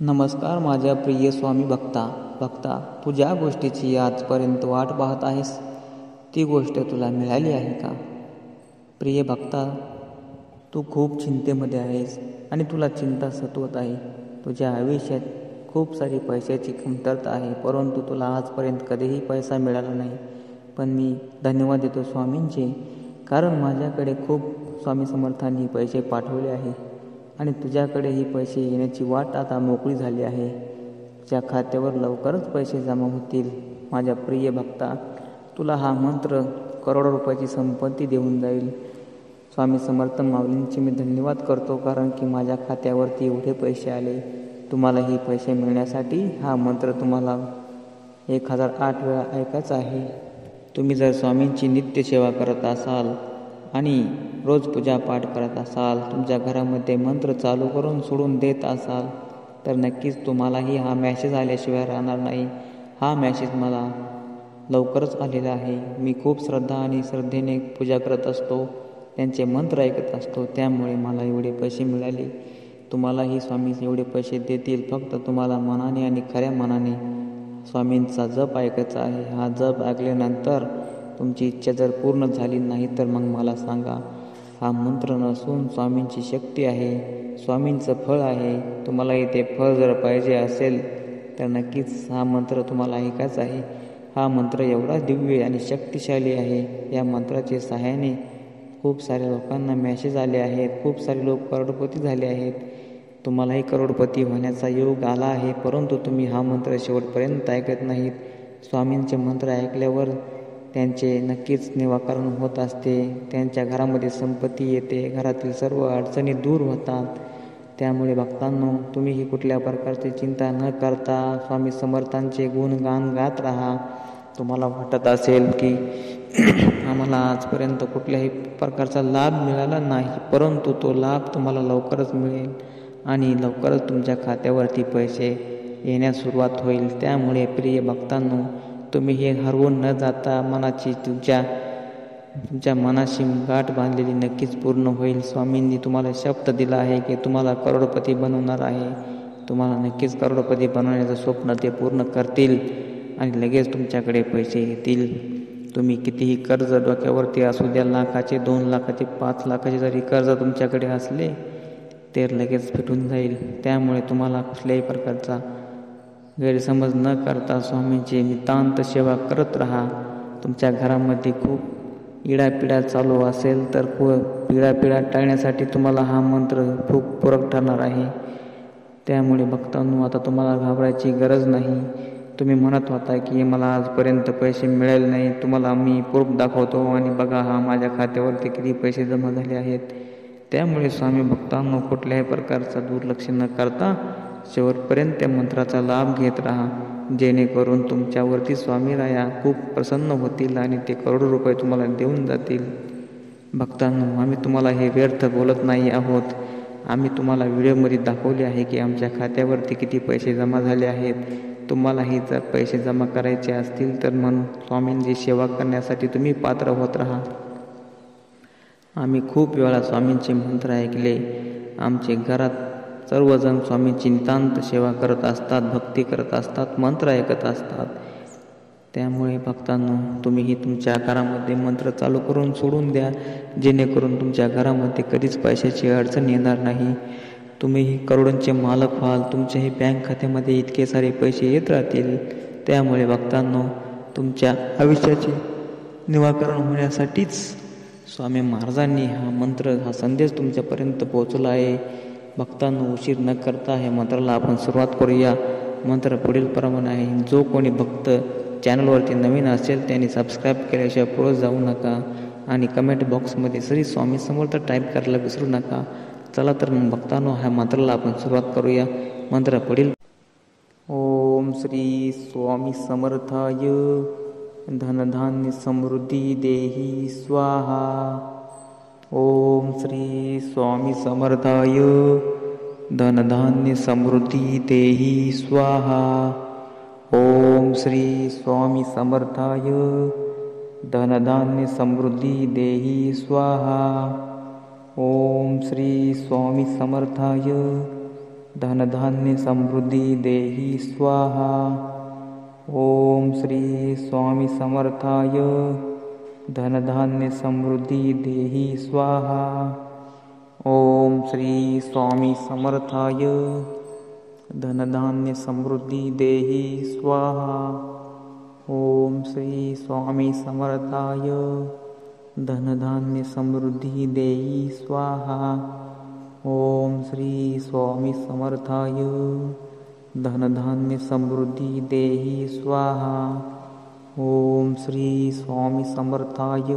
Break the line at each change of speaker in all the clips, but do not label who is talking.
नमस्कार माझ्या प्रिय स्वामी भक्ता, तू ज्या गोष्टीची आजपर्यंत वाट पाहत आहेस ती गोष्ट तुला मिळाली आहे का? प्रिय भक्ता, तू खूप चिंतेमध्ये आहेस आणि तुला चिंता सतवत आहे. तुझ्या आयुष्यात खूप सारी पैशाची कमतरता आहे, परंतु तुला आजपर्यंत कधीही पैसा मिळाला नाही. पण मी धन्यवाद देतो स्वामींचे, कारण माझ्याकडे खूप स्वामी समर्थांनी पैसे पाठवले आहे आणि तुझ्याकडेही पैसे येण्याची वाट आता मोकळी झाली आहे. तुझ्या खात्यावर लवकरच पैसे जमा होतील. माझ्या प्रिय भक्ता, तुला हा मंत्र करोडो रुपयाची संपत्ती देऊन जाईल. स्वामी समर्थ माऊलींचे मी धन्यवाद करतो, कारण की माझ्या खात्यावरती एवढे पैसे आले. तुम्हालाही पैसे मिळण्यासाठी हा मंत्र तुम्हाला 1008 वेळा ऐकायचा आहे. तुम्ही जर स्वामींची नित्य सेवा करत असाल आणि रोज पूजापाठ करत असाल, तुमच्या घरामध्ये मंत्र चालू करून सोडून देत असाल, तर नक्कीच तुम्हालाही हा मॅसेज आल्याशिवाय राहणार नाही. हा मॅसेज मला लवकरच आलेला आहे. मी खूप श्रद्धा आणि श्रद्धेने पूजा करत असतो, त्यांचे मंत्र ऐकत असतो, त्यामुळे मला एवढे पैसे मिळाले. तुम्हालाही स्वामी एवढे पैसे देतील. फक्त तुम्हाला मनाने आणि खऱ्या मनाने स्वामींचा जप ऐकायचा आहे. हा जप ऐकल्यानंतर तुमची इच्छा जर पूर्ण झाली नाही तर मग मला सांगा. हा मंत्र नसून स्वामींची शक्ती आहे, स्वामींचं फळ आहे. तुम्हालाही ते फळ जर पाहिजे असेल तर नक्कीच हा मंत्र तुम्हाला ऐकायचा आहे. हा मंत्र एवढा दिव्य आणि शक्तिशाली आहे. या मंत्राच्या सहाय्याने खूप साऱ्या लोकांना मॅसेज आले आहेत, खूप सारे लोक करोडपती झाले आहेत. तुम्हालाही करोडपती होण्याचा योग आला आहे, परंतु तुम्ही हा मंत्र शेवटपर्यंत ऐकत नाहीत. स्वामींचे मंत्र ऐकल्यावर त्यांचे नक्कीच निराकरण होत असते. त्यांच्या घरामध्ये संपत्ती येते, घरातील सर्व अडचणी दूर होतात. त्यामुळे भक्तांनो, तुम्हीही कुठल्या प्रकारची चिंता न करता स्वामी समर्थांचे गुणगान गात राहा. तुम्हाला वाटत असेल की आम्हाला आजपर्यंत कुठल्याही प्रकारचा लाभ मिळाला नाही, परंतु तो लाभ तुम्हाला लवकरच मिळेल आणि लवकरच तुमच्या खात्यावरती पैसे येण्यास सुरुवात होईल. त्यामुळे प्रिय भक्तांनो, तुम्ही हे हरवून न जाता मनाची तुमच्या मनाशी गाठ बांधलेली नक्कीच पूर्ण होईल. स्वामींनी तुम्हाला शब्द दिला आहे की तुम्हाला करोडपती बनवणार आहे. तुम्हाला नक्कीच करोडपती बनवण्याचं स्वप्न ते पूर्ण करतील आणि लगेच तुमच्याकडे पैसे येतील. तुम्ही कितीही कर्ज डोक्यावरती असू द्या, लाखाचे, 2 लाखाचे, 5 लाखाचे जरी कर्ज तुमच्याकडे असले ते लगेच फिटून जाईल. त्यामुळे तुम्हाला कुठल्याही प्रकारचा गैरसमज न करता स्वामींची नितांत सेवा करत राहा. तुमच्या घरामध्ये खूप इडापिडा चालू असेल तर पिढा टाळण्यासाठी तुम्हाला हा मंत्र खूप पूरक ठरणार आहे. त्यामुळे भक्तांनो, आता तुम्हाला घाबरायची गरज नाही. तुम्ही म्हणत होता की मला आजपर्यंत पैसे मिळाले नाही, तुम्हाला मी प्रूफ दाखवतो आणि बघा हा माझ्या खात्यावरती किती पैसे जमा झाले आहेत. त्यामुळे स्वामी भक्तांनो, कुठल्याही प्रकारचा दुर्लक्ष न करता शेवटपर्यंत त्या मंत्राचा लाभ घेत राहा, जेणेकरून तुमच्यावरती स्वामीराया खूप प्रसन्न होतील आणि ते करोडो रुपये तुम्हाला देऊन जातील. भक्तांनो, आम्ही तुम्हाला हे व्यर्थ बोलत नाही आहोत. आम्ही तुम्हाला व्हिडिओमध्ये दाखवले आहे की आमच्या खात्यावरती किती पैसे जमा झाले आहेत. तुम्हालाही जर पैसे जमा करायचे असतील तर म्हणून स्वामींची सेवा करण्यासाठी तुम्ही पात्र होत राहा. आम्ही खूप वेळा स्वामींचे मंत्र ऐकले. आमचे घरात सर्वजण स्वामींची नितांत सेवा करत असतात, भक्ती करत असतात, मंत्र ऐकत असतात. त्यामुळे भक्तांनो, तुम्हीही तुमच्या घरामध्ये मंत्र चालू करून सोडून द्या, जेणेकरून तुमच्या घरामध्ये कधीच पैशाची अडचण येणार नाही. तुम्हीही करोडोंचे मालक व्हाल. तुमच्याही बँक खात्यामध्ये इतके सारे पैसे येत राहतील. त्यामुळे भक्तांनो, तुमच्या आयुष्याचे निराकरण होण्यासाठीच स्वामी महाराजांनी हा मंत्र, हा संदेश तुमच्यापर्यंत पोहोचला आहे. भक्तांनो, उशीर न करता हे मंत्राला आपण सुरुवात करूया. मंत्र पुढील प्रमाणे आहे. जो कोणी भक्त चॅनलवरती नवीन असेल त्यांनी सबस्क्राईब केल्याशिवाय पुढे जाऊ नका आणि कमेंट बॉक्समध्ये श्री स्वामी समर्थ टाईप करायला विसरू नका. चला तर मग भक्तांनो, ह्या मंत्राला आपण सुरुवात करूया. मंत्र पुढील. ओम श्री स्वामी समर्थाय धनधान्य समृद्धी देही स्वाहा. ओम श्री स्वामी समर्थाय धनधान्य समृद्धी देही स्वाहा. ओम श्री स्वामी समर्थाय धनधान्य समृद्धी देही स्वाहा. ओम श्री स्वामी समर्थाय धनधान्य समृद्धी देहि स्वाहा। ओम श्री स्वामी समर्थाय धनधान्य समृद्धी देहि स्वाहा। ओम श्री स्वामी समर्थाय धनधान्य समृद्धी देहि स्वाहा। ओम श्री स्वामी समर्थाय धनधान्य समृद्धी देहि स्वाहा। ओम श्री स्वामी समर्थाय धनधान्य समृद्धी देहि स्वाहा। ओम श्री स्वामी समर्थाय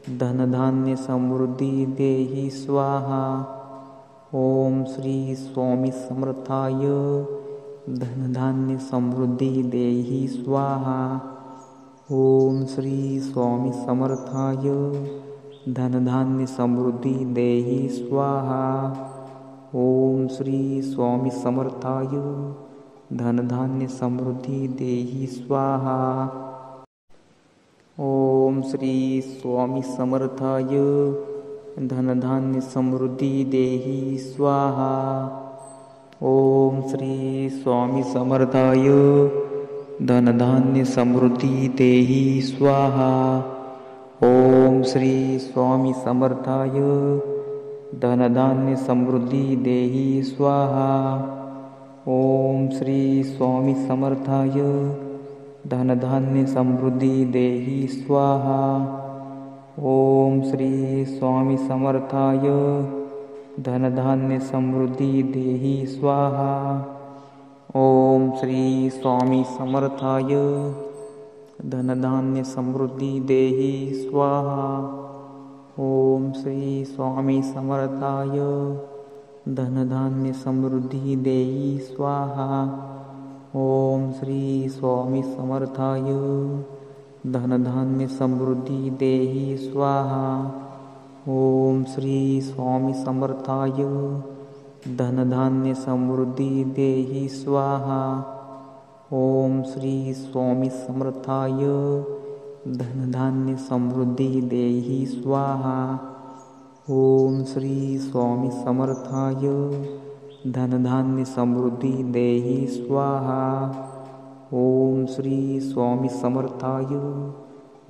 धनधान्य समृद्धी देहि स्वाहा। ओम श्री स्वामी समर्थाय धनधान्य समृद्धी देहि स्वाहा। ओम श्री स्वामी समर्थाय धनधान्य समृद्धी देहि स्वाहा। ओम श्री स्वामी समर्थाय धनधान्य समृद्धी देहि स्वाहा। ओम श्री स्वामी समर्थाय धनधान्य समृद्धी देहि स्वाहा। ओम श्री स्वामी समर्थाय धनधान्य समृद्धी देहि स्वाहा। ओम श्री स्वामी समर्थाय धनधान्य समृद्धी देहि स्वाहा। ओम श्री स्वामी समर्थाय धनधान्य समृद्धी देहि स्वाहा। ओम श्री स्वामी समर्थाय धनधान्य समृद्धी देहि स्वाहा। ओम श्री स्वामी समर्थाय धनधान्य समृद्धी देहि स्वाहा। ओम श्री स्वामी समर्थाय धनधान्य समृद्धी देहि स्वाहा। ओम श्री स्वामी समर्थाय धनधान्य समृद्धी देहि स्वाहा। ओम श्री स्वामी समर्थाय धनधान्य समृद्धी देहि स्वाहा। ओम श्री स्वामी समर्थाय धनधान्य समृद्धी देहि स्वाहा। ओम श्री स्वामी समर्थाय धनधान्य समृद्धी देहि स्वाहा। ओम श्री स्वामी समर्थाय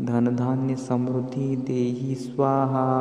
धनधान्य समृद्धी देहि स्वाहा।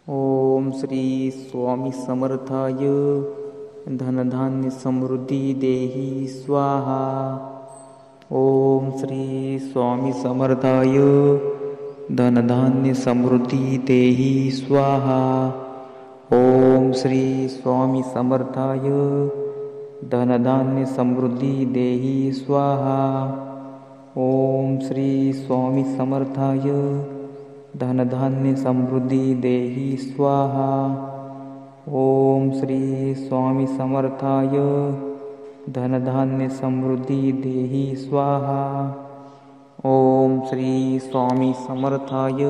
ओम श्री स्वामी समर्थाय धनधान्य समृद्धी देहि स्वाहा। ओम श्री स्वामी समर्थाय धनधान्य समृद्धी देहि स्वाहा। ओम श्री स्वामी समर्थाय धनधान्य समृद्धी देहि स्वाहा। ओम श्री स्वामी समर्थाय धनधान्य समृद्धी देहि स्वाहा। ओम श्री स्वामी समर्थाय धनधान्य समृद्धी देहि स्वाहा। ओम श्री स्वामी समर्थाय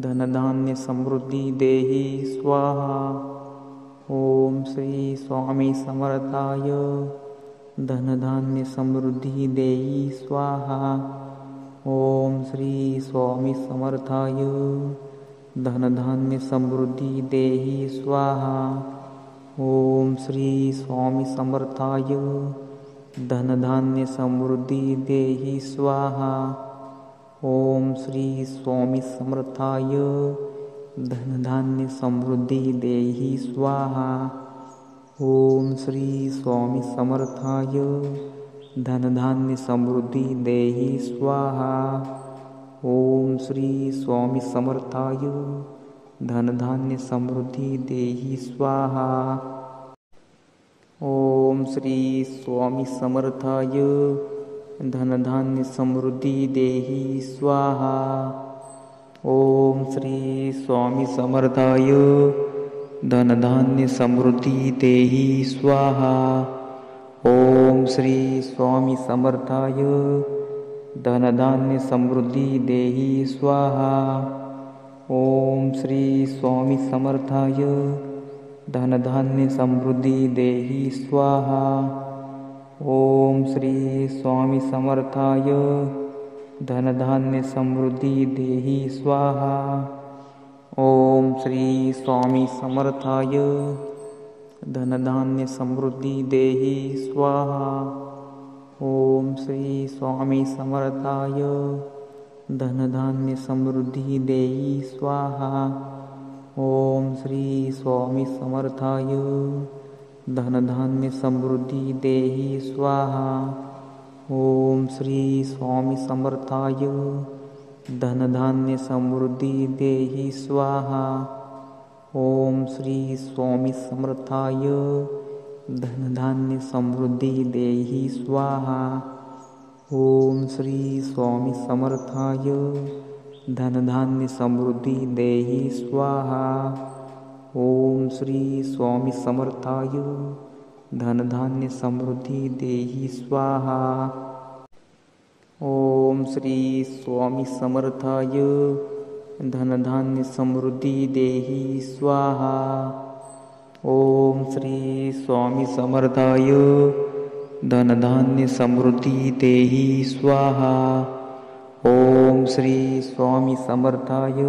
धनधान्य समृद्धी देहि स्वाहा। ओम श्री स्वामी समर्थाय धनधान्य समृद्धी देहि स्वाहा। ओम श्री स्वामी समर्थाय धनधान्य समृद्धी देहि स्वाहा। ओम श्री स्वामी समर्थाय धनधान्य समृद्धी देहि स्वाहा। ओम श्री स्वामी समर्थाय धनधान्य समृद्धी देहि स्वाहा। ओम श्री स्वामी समर्थाय धनधान्य समृद्धी देहि स्वाहा। ओम श्री स्वामी समर्थाय धनधान्य समृद्धी देहि स्वाहा। ओम श्री स्वामी समर्थाय धनधान्य समृद्धी देहि स्वाहा। ओम श्री स्वामी समर्थाय धनधान्य समृद्धी देहि स्वाहा। ओम श्री स्वामी समर्थाय धनधान्य समृद्धी देहि स्वाहा। ओम श्री स्वामी समर्थाय धनधान्य समृद्धी देहि स्वाहा। ओम श्री स्वामी समर्थाय धनधान्य समृद्धी देहि स्वाहा। ओम श्री स्वामी समर्थाय धनधान्य समृद्धी देहि स्वाहा. ओम श्री स्वामी समर्थाय. धनधान्य समृद्धी देहि स्वाहा. ओम श्री स्वामी समर्थाय. धनधान्य समृद्धी देहि स्वाहा. ओम श्री स्वामी समर्थाय. धनधान्य समृद्धी देहि स्वाहा. ओम श्री स्वामी समर्थाय. धनधान्य समृद्धी देहि स्वाहा. ओम श्री स्वामी समर्थाय. धनधान्य समृद्धी देहि स्वाहा. ओम श्री स्वामी समर्थाय. धनधान्य समृद्धी देहि स्वाहा. ओम श्री स्वामी समर्थाय. धनधान्य समृद्धी देहि स्वाहा. ओम श्री स्वामी समर्थाय. धनधान्य समृद्धी देहि स्वाहा. ओम श्री स्वामी समर्थाय.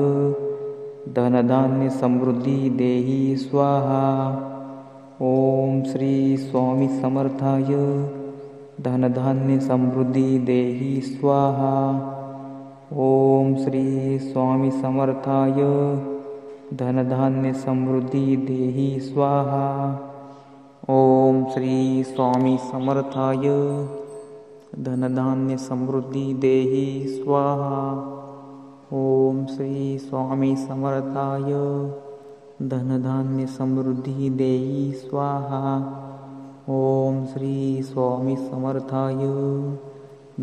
धनधान्य समृद्धी देहि स्वाहा. ओम श्री स्वामी समर्थाय. धनधान्य समृद्धी देहि स्वाहा. ओम श्री स्वामी समर्थाय. धनधान्य समृद्धी देहि स्वाहा. ओम श्री स्वामी समर्थाय. धनधान्य समृद्धी देहि स्वाहा. ओम श्री स्वामी समर्थाय. धनधान्य समृद्धी देहि स्वाहा. ओम श्री स्वामी समर्थाय.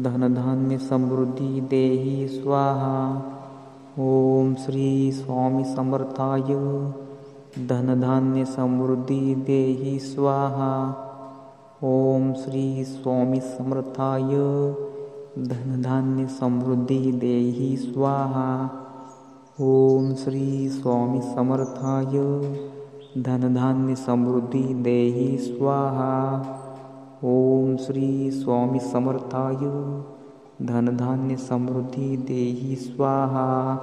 धनधान्य समृद्धी देहि स्वाहा. ओम श्री स्वामी समर्थाय. धनधान्य समृद्धी देहि स्वाहा. ओम श्री स्वामी समर्थाय. धनधान्य समृद्धी देहि स्वाहा. ओम श्री स्वामी समर्थाय. धनधान्य समृद्धी देहि स्वाहा. ओम श्री स्वामी समर्थाय. धनधान्य समृद्धी देहि स्वाहा.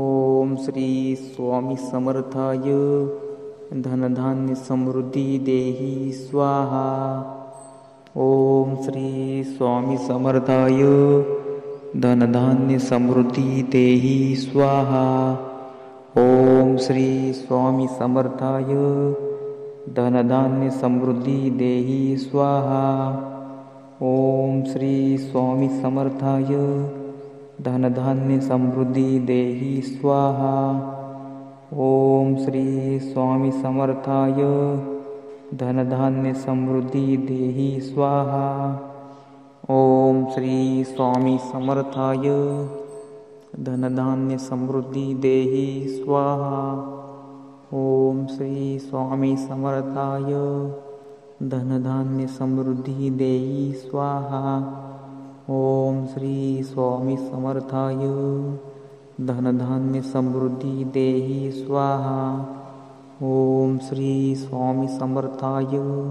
ओम श्री स्वामी समर्थाय. धनधान्य समृद्धी देहि स्वाहा. ओम श्री स्वामी समर्थाय. धनधान्य समृद्धी देहि स्वाहा. ओम श्री स्वामी समर्थाय. धनधान्य समृद्धी देहि स्वाहा. ओम श्री स्वामी समर्थाय. धनधान्य समृद्धी देहि स्वाहा. ओम श्री स्वामी समर्थाय. धनधान्य समृद्धी देहि स्वाहा. ओम श्री स्वामी समर्थाय. धनधान्य समृद्धी देहि स्वाहा. ओम श्री स्वामी समर्थाय. धनधान्य समृद्धी देहि स्वाहा. ओम श्री स्वामी समर्थाय. धनधान्य समृद्धी देहि स्वाहा. ओम श्री स्वामी समर्थाय.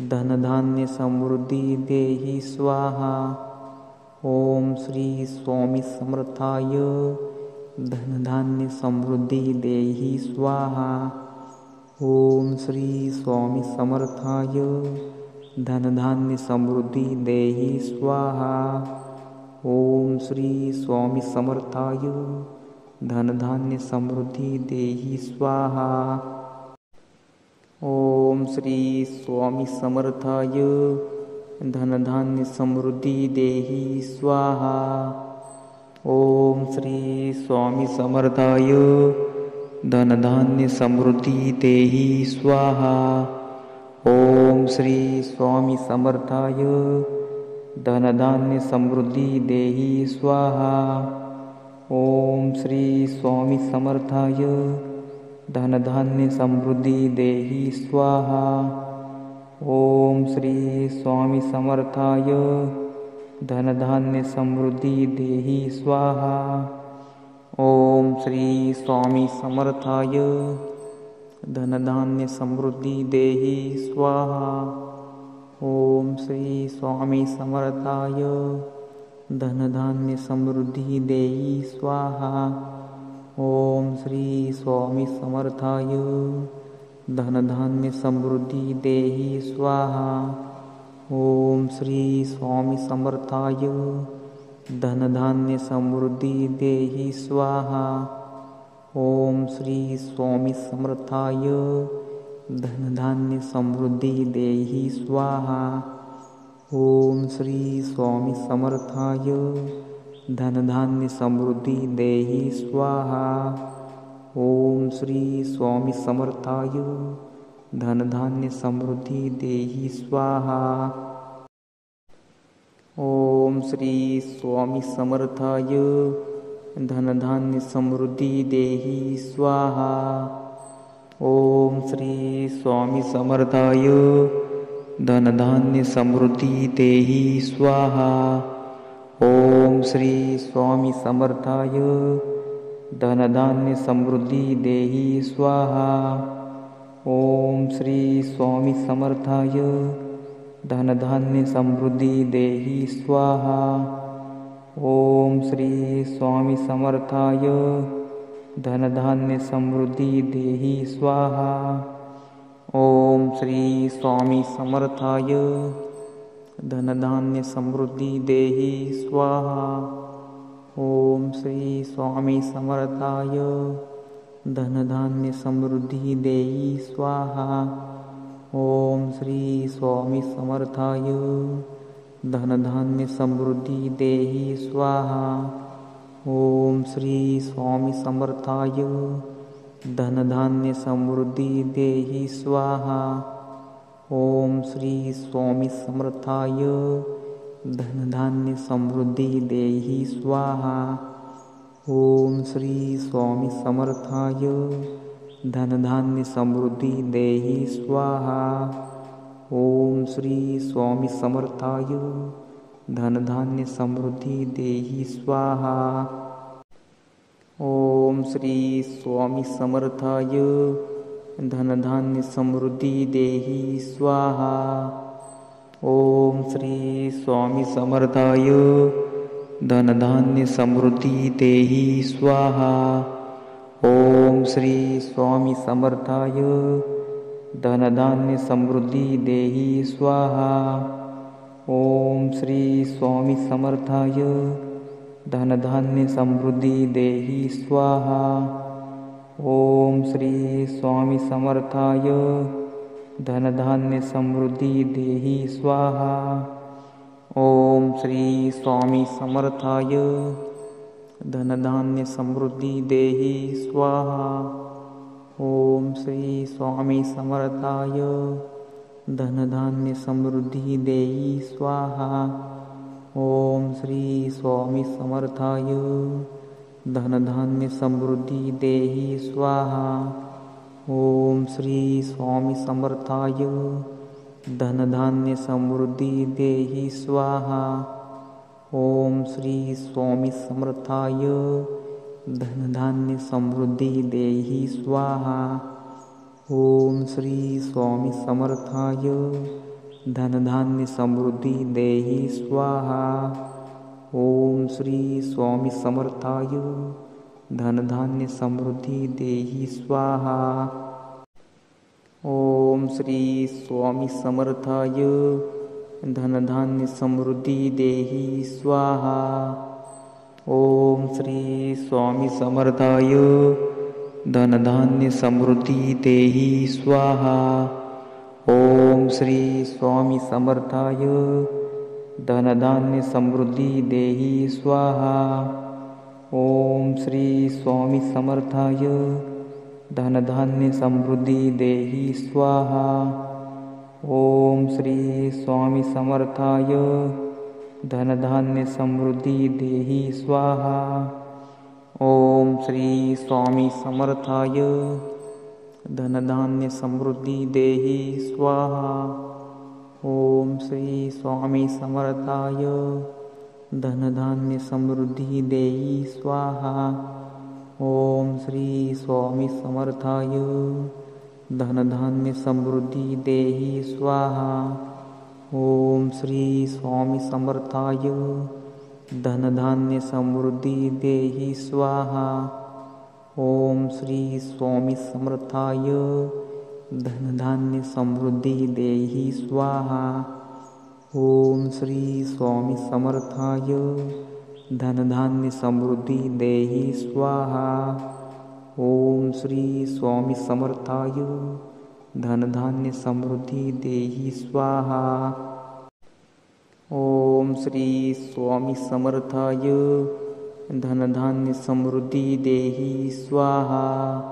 धनधान्य समृद्धी देहि स्वाहा. ओम श्री स्वामी समर्थाय. धनधान्य समृद्धी देहि स्वाहा. ओम श्री स्वामी समर्थाय. धनधान्य समृद्धी देहि स्वाहा. ओम श्री स्वामी समर्थाय. धनधान्य समृद्धी देहि स्वाहा. ओम श्री स्वामी समर्थाय. धनधान्य समृद्धी देहि स्वाहा. ओम श्री स्वामी समर्थाय. धनधान्य समृद्धी देहि स्वाहा. ओम श्री स्वामी समर्थाय. धनधान्य समृद्धी देहि स्वाहा. ओम श्री स्वामी समर्थाय. धनधान्य समृद्धी देहि स्वाहा. ओम श्री स्वामी समर्थाय. धनधान्य समृद्धी देहि स्वाहा. ओम श्री स्वामी समर्थाय. धनधान्य समृद्धी देहि स्वाहा. ओम श्री स्वामी समर्थाय. धनधान्य समृद्धी देहि स्वाहा. ओम श्री स्वामी समर्थाय. धनधान्य समृद्धी देहि स्वाहा. ओम श्री स्वामी समर्थाय. धनधान्य समृद्धी देहि स्वाहा. ओम श्री स्वामी समर्थाय. धनधान्य समृद्धी देहि स्वाहा. ओम श्री स्वामी समर्थाय. धनधान्य समृद्धी देहि स्वाहा. ओम श्री स्वामी समर्थाय. धनधान्य समृद्धी देहि स्वाहा. ओम श्री स्वामी समर्थाय. धनधान्य समृद्धी देहि स्वाहा. ओम श्री स्वामी समर्थाय. धनधान्य समृद्धी देहि स्वाहा. ओम श्री स्वामी समर्थाय. धनधान्य समृद्धी देहि स्वाहा. ओम श्री स्वामी समर्थाय. धनधान्य समृद्धी देहि स्वाहा. ओम श्री स्वामी समर्थाय. धनधान्य समृद्धी देहि स्वाहा. ओम श्री स्वामी समर्थाय. धनधान्य समृद्धी देहि स्वाहा. ओम श्री स्वामी समर्थाय. धनधान्य समृद्धी देहि स्वाहा. ओम श्री स्वामी समर्थाय. धनधान्य समृद्धी देहि स्वाहा. ओम श्री स्वामी समर्थाय. धनधान्य समृद्धी देहि स्वाहा. ओम श्री स्वामी समर्थाय. धनधान्य समृद्धी देहि स्वाहा. ओम श्री स्वामी समर्थाय. धनधान्य समृद्धी देहि स्वाहा. ओम श्री स्वामी समर्थाय. धनधान्य समृद्धी देहि स्वाहा. ओम श्री स्वामी समर्थाय. धनधान्य समृद्धी देहि स्वाहा. ओम श्री स्वामी समर्थाय. धनधान्य समृद्धी देहि स्वाहा. ओम श्री स्वामी समर्थाय. धनधान्य समृद्धी देहि स्वाहा. ओम श्री स्वामी समर्थाय. धनधान्य समृद्धी देहि स्वाहा. ओम श्री स्वामी समर्थाय. धनधान्य समृद्धी देहि स्वाहा. ओम श्री स्वामी समर्थाय. धनधान्य समृद्धी देहि स्वाहा. ओम श्री स्वामी समर्थाय. धनधान्य समृद्धी देहि स्वाहा. ओम श्री स्वामी समर्थाय. धनधान्य समृद्धी देहि स्वाहा. ओम श्री स्वामी समर्थाय. धनधान्य समृद्धी देहि स्वाहा. ओम श्री स्वामी समर्थाय. धनधान्य समृद्धी देहि स्वाहा. ओम श्री स्वामी समर्थाय. धनधान्य समृद्धी देहि स्वाहा. ओम श्री स्वामी समर्थाय. धनधान्य समृद्धी देहि स्वाहा. ओम श्री स्वामी समर्थाय. धनधान्य समृद्धी देहि स्वाहा. ओम श्री स्वामी समर्थाय. धनधान्य समृद्धी देहि स्वाहा. ओम श्री स्वामी समर्थाय. धनधान्य समृद्धी देहि स्वाहा. ओम श्री स्वामी समर्थाय. धनधान्य समृद्धी देहि स्वाहा. ओम श्री स्वामी समर्थाय. धनधान्य समृद्धी देहि स्वाहा. ओम श्री स्वामी समर्थाय. धनधान्य समृद्धी देहि स्वाहा. ओम श्री स्वामी समर्थाय. धनधान्य समृद्धी देहि स्वाहा. ओम श्री स्वामी समर्थाय. धनधान्य समृद्धी देहि स्वाहा. ओम श्री स्वामी समर्थाय. धनधान्य समृद्धी देहि स्वाहा. ओम श्री स्वामी समर्थाय. धनधान्य समृद्धी देहि स्वाहा. ओम श्री स्वामी समर्थाय. धनधान्य समृद्धी देहि स्वाहा. ओम श्री स्वामी समर्थाय. धनधान्य समृद्धी देहि स्वाहा. ओम श्री स्वामी समर्थाय. धनधान्य समृद्धी देहि स्वाहा.